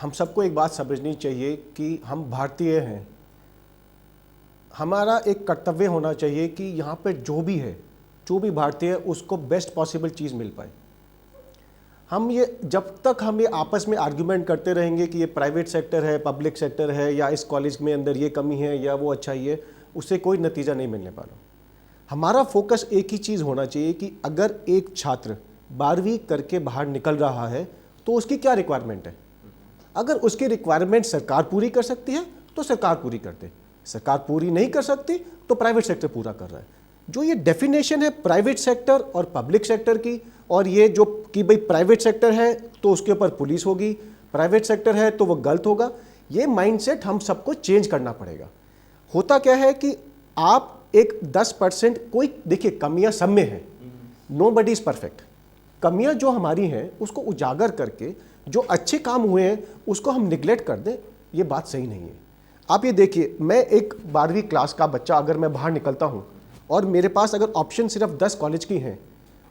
हम सबको एक बात समझनी चाहिए कि हम भारतीय हैं। हमारा एक कर्तव्य होना चाहिए कि यहाँ पे जो भी भारतीय है उसको बेस्ट पॉसिबल चीज़ मिल पाए। हम ये जब तक हम ये आपस में आर्ग्यूमेंट करते रहेंगे कि ये प्राइवेट सेक्टर है, पब्लिक सेक्टर है, या इस कॉलेज में अंदर ये कमी है या वो अच्छा ही है, उससे कोई नतीजा नहीं मिलने वाला। हमारा फोकस एक ही चीज़ होना चाहिए कि अगर एक छात्र 12वीं करके बाहर निकल रहा है तो उसकी क्या रिक्वायरमेंट है। अगर उसकी रिक्वायरमेंट सरकार पूरी कर सकती है तो सरकार पूरी कर दे, सरकार पूरी नहीं कर सकती तो प्राइवेट सेक्टर पूरा कर रहा है। जो ये डेफिनेशन है प्राइवेट सेक्टर और पब्लिक सेक्टर की, और ये जो कि भाई प्राइवेट सेक्टर है तो उसके ऊपर पुलिस होगी, प्राइवेट सेक्टर है तो वो गलत होगा, ये माइंडसेट हम सबको चेंज करना पड़ेगा। होता क्या है कि आप एक 10% कोई, देखिए कमियां सब में हैं, नोबडी इज परफेक्ट। कमियां जो हमारी हैं उसको उजागर करके जो अच्छे काम हुए हैं उसको हम निगलेक्ट कर दें, ये बात सही नहीं है। आप ये देखिए, मैं एक 12वीं क्लास का बच्चा अगर मैं बाहर निकलता हूँ और मेरे पास अगर ऑप्शन सिर्फ 10 कॉलेज की हैं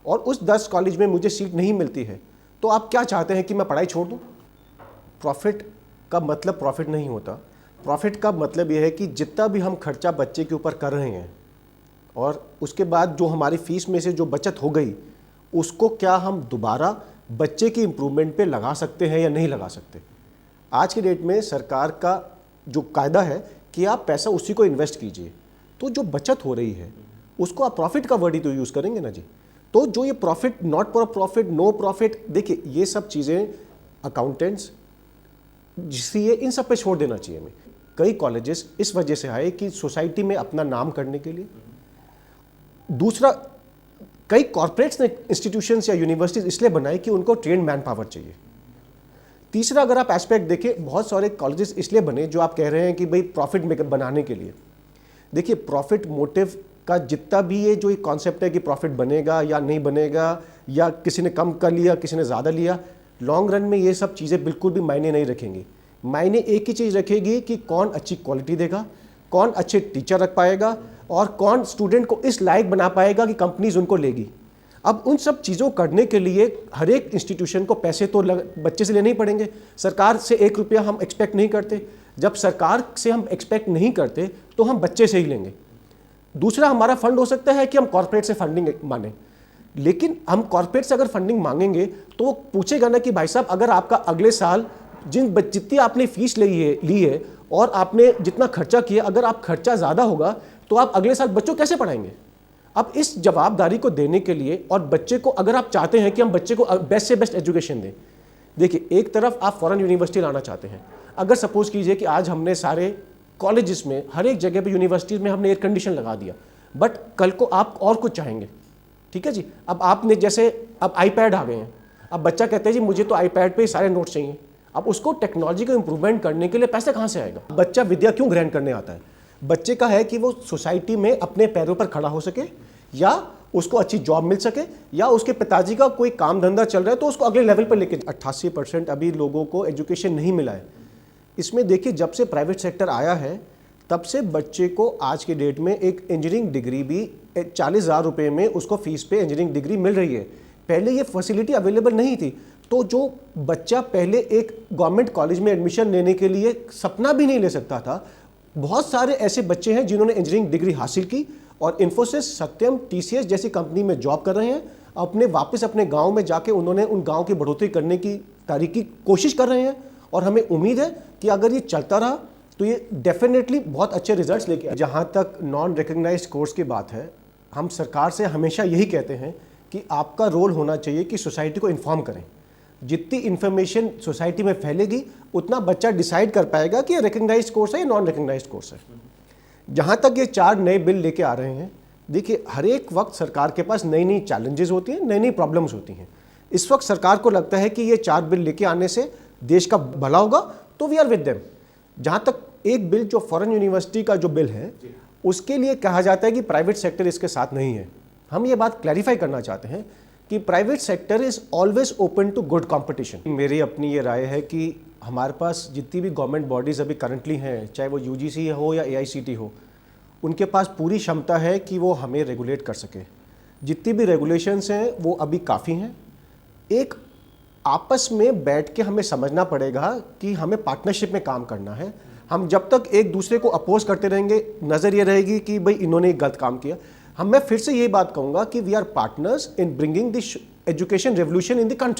और उस 10 कॉलेज में मुझे सीट नहीं मिलती है, तो आप क्या चाहते हैं कि मैं पढ़ाई छोड़ दूँ? प्रॉफिट का मतलब प्रॉफिट नहीं होता। प्रॉफिट का मतलब यह है कि जितना भी हम खर्चा बच्चे के ऊपर कर रहे हैं और उसके बाद जो हमारी फीस में से जो बचत हो गई उसको क्या हम दोबारा बच्चे की इम्प्रूवमेंट पे लगा सकते हैं या नहीं लगा सकते। आज की डेट में सरकार का जो कायदा है कि आप पैसा उसी को इन्वेस्ट कीजिए, तो जो बचत हो रही है उसको आप प्रॉफिट का वर्ड ही तो यूज़ करेंगे ना जी। तो जो ये profit, not for profit, no profit, देखिए ये सब चीज़ें अकाउंटेंट्स जिससे इन सब पे छोड़ देना चाहिए हमें। कई कॉलेजेस इस वजह से आए कि सोसाइटी में अपना नाम करने के लिए। दूसरा, कई कॉर्पोरेट्स ने इंस्टीट्यूशंस या यूनिवर्सिटीज इसलिए बनाए कि उनको ट्रेन मैन पावर चाहिए। तीसरा, अगर आप एस्पेक्ट देखें, बहुत सारे कॉलेजेस इसलिए बने जो आप कह रहे हैं कि भाई प्रॉफिट बनाने के लिए। देखिए प्रॉफिट मोटिव का जितना भी ये जो कॉन्सेप्ट है कि प्रॉफिट बनेगा या नहीं बनेगा, या किसी ने कम कर लिया किसी ने ज़्यादा लिया, लॉन्ग रन में ये सब चीज़ें बिल्कुल भी मायने नहीं रखेंगी। मायने एक ही चीज़ रखेगी कि कौन अच्छी क्वालिटी देगा, कौन अच्छे टीचर रख पाएगा और कौन स्टूडेंट को इस लायक बना पाएगा कि कंपनीज उनको लेगी। अब उन सब चीज़ों करने के लिए हर एक इंस्टीट्यूशन को पैसे तो बच्चे से लेने ही पड़ेंगे। सरकार से 1 रुपया हम एक्सपेक्ट नहीं करते। जब सरकार से हम एक्सपेक्ट नहीं करते तो हम बच्चे से ही लेंगे। दूसरा, हमारा फंड हो सकता है कि हम कॉर्पोरेट से फंडिंग मांगे, लेकिन हम कॉर्पोरेट से अगर फंडिंग मांगेंगे तो वो पूछेगा ना कि भाई साहब अगर आपका अगले साल जितनी आपने फीस ली है और आपने जितना खर्चा किया, अगर आप खर्चा ज़्यादा होगा तो आप अगले साल बच्चों कैसे पढ़ाएंगे। अब इस जवाबदारी को देने के लिए, और बच्चे को अगर आप चाहते हैं कि हम बच्चे को बेस्ट से बेस्ट एजुकेशन दें, देखिए एक तरफ आप फॉरेन यूनिवर्सिटी लाना चाहते हैं। अगर सपोज कीजिए कि आज हमने सारे कॉलेजेस में, हर एक जगह पे यूनिवर्सिटीज़ में हमने एयर कंडीशन लगा दिया, बट कल को आप और कुछ चाहेंगे, ठीक है जी। अब आपने जैसे अब आईपैड आ गए हैं, अब बच्चा कहते हैं जी मुझे तो आईपैड पे ही सारे नोट्स चाहिए। अब उसको टेक्नोलॉजी को इम्प्रूवमेंट करने के लिए पैसे कहाँ से आएगा? बच्चा विद्या क्यों ग्रहण करने आता है? बच्चे का है कि वो सोसाइटी में अपने पैरों पर खड़ा हो सके, या उसको अच्छी जॉब मिल सके, या उसके पिताजी का कोई काम धंधा चल रहा है तो उसको अगले लेवल पर लेके। 88% अभी लोगों को एजुकेशन नहीं मिला है। इसमें देखिए जब से प्राइवेट सेक्टर आया है तब से बच्चे को आज के डेट में एक इंजीनियरिंग डिग्री भी 40,000 रुपये में उसको फीस पे इंजीनियरिंग डिग्री मिल रही है। पहले ये फैसिलिटी अवेलेबल नहीं थी। तो जो बच्चा पहले एक गवर्नमेंट कॉलेज में एडमिशन लेने के लिए सपना भी नहीं ले सकता था, बहुत सारे ऐसे बच्चे हैं जिन्होंने इंजीनियरिंग डिग्री हासिल की और इन्फोसिस, सत्यम, टीसीएस जैसी कंपनी में जॉब कर रहे हैं। वापस अपने गांव में जाके उन्होंने उन गांव की बढ़ोतरी करने की तारीकी कोशिश कर रहे हैं, और हमें उम्मीद है कि अगर ये चलता रहा तो ये डेफिनेटली बहुत अच्छे रिजल्ट्स लेके आए। जहाँ तक नॉन रिकग्नाइज्ड कोर्स की बात है, हम सरकार से हमेशा यही कहते हैं कि आपका रोल होना चाहिए कि सोसाइटी को इन्फॉर्म करें। जितनी इन्फॉर्मेशन सोसाइटी में फैलेगी उतना बच्चा डिसाइड कर पाएगा कि ये रिकग्नाइज्ड कोर्स है या नॉन रिकग्नाइज्ड कोर्स है। जहाँ तक ये 4 नए बिल लेके आ रहे हैं, देखिए हर एक वक्त सरकार के पास नई नई चैलेंजेस होती हैं, नई नई प्रॉब्लम्स होती हैं। इस वक्त सरकार को लगता है कि ये 4 बिल लेके आने से देश का भला होगा, तो वी आर विद देम। जहाँ तक एक बिल जो फॉरेन यूनिवर्सिटी का जो बिल है, उसके लिए कहा जाता है कि प्राइवेट सेक्टर इसके साथ नहीं है। हम ये बात क्लैरिफाई करना चाहते हैं कि private sector is always open to good competition. मेरी अपनी ये राय है कि हमारे पास जितनी भी गवर्नमेंट बॉडीज़ अभी करंटली हैं, चाहे वो यूजीसी हो या एआईसीटी हो, उनके पास पूरी क्षमता है कि वो हमें रेगुलेट कर सके। जितनी भी रेगुलेशंस हैं वो अभी काफ़ी हैं। एक आपस में बैठ के हमें समझना पड़ेगा कि हमें पार्टनरशिप में काम करना है। हम जब तक एक दूसरे को अपोज करते रहेंगे, नज़र ये रहेगी कि भाई इन्होंने गलत काम किया। मैं फिर से यही बात कहूँगा कि we are partners in bringing this education revolution in the country.